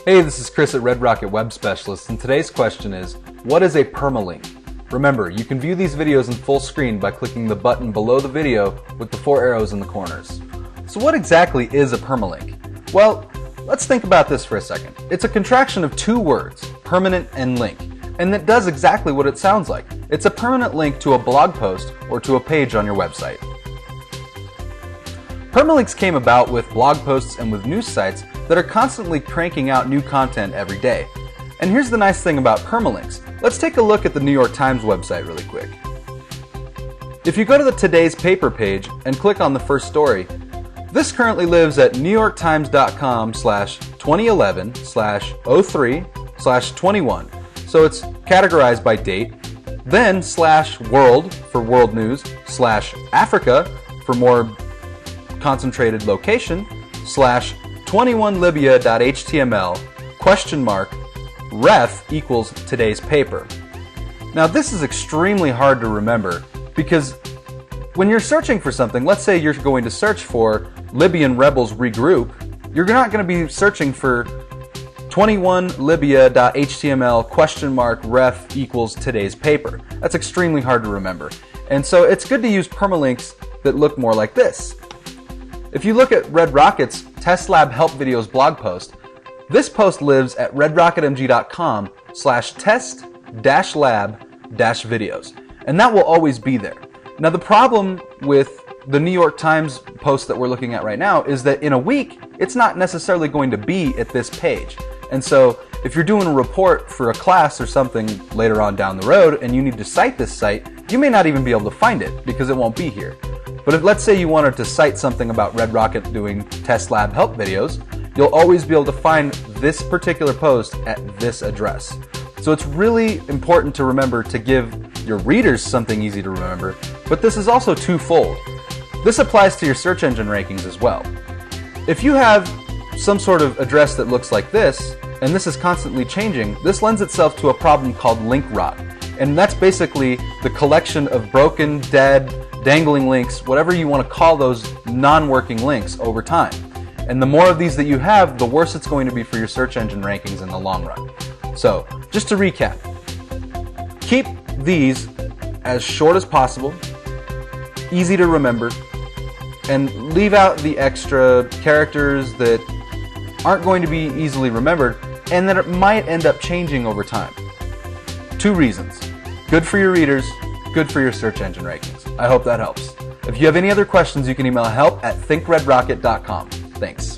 Hey, this is Chris at Red Rocket Web Specialist, and today's question is, what is a permalink? Remember, you can view these videos in full screen by clicking the button below the video with the 4 arrows in the corners. So what exactly is a permalink? Well, let's think about this for a second. It's a contraction of 2 words, permanent and link, and it does exactly what it sounds like. It's a permanent link to a blog post or to a page on your website. Permalinks came about with blog posts and with news sites that are constantly cranking out new content every day. And here's the nice thing about permalinks. Let's take a look at the New York Times website really quick. If you go to the Today's Paper page and click on the first story, this currently lives at newyorktimes.com/2011/03/21. So it's categorized by date, then /world for world news, /Africa for more concentrated location, /21libya.html, ref equals today's paper. Now this is extremely hard to remember because when you're searching for something, let's say you're going to search for Libyan rebels regroup, you're not going to be searching for 21libya.html ref equals today's paper. That's extremely hard to remember. And so it's good to use permalinks that look more like this. If you look at Red Rocket's Test Lab Help Videos blog post, this post lives at redrocketmg.com/test-lab-videos, and that will always be there. Now the problem with the New York Times post that we're looking at right now is that in a week, it's not necessarily going to be at this page. And so if you're doing a report for a class or something later on down the road and you need to cite this site, you may not even be able to find it because it won't be here. But if, let's say you wanted to cite something about Red Rocket doing Test Lab Help videos, you'll always be able to find this particular post at this address. So it's really important to remember to give your readers something easy to remember, but this is also twofold. This applies to your search engine rankings as well. If you have some sort of address that looks like this, and this is constantly changing, this lends itself to a problem called link rot. And that's basically the collection of broken, dead, dangling links, whatever you want to call those non-working links over time. And the more of these that you have, the worse it's going to be for your search engine rankings in the long run. So, just to recap, keep these as short as possible, easy to remember, and leave out the extra characters that aren't going to be easily remembered and that it might end up changing over time. 2 reasons. Good for your readers, good for your search engine rankings. I hope that helps. If you have any other questions, you can email help@thinkredrocket.com. Thanks.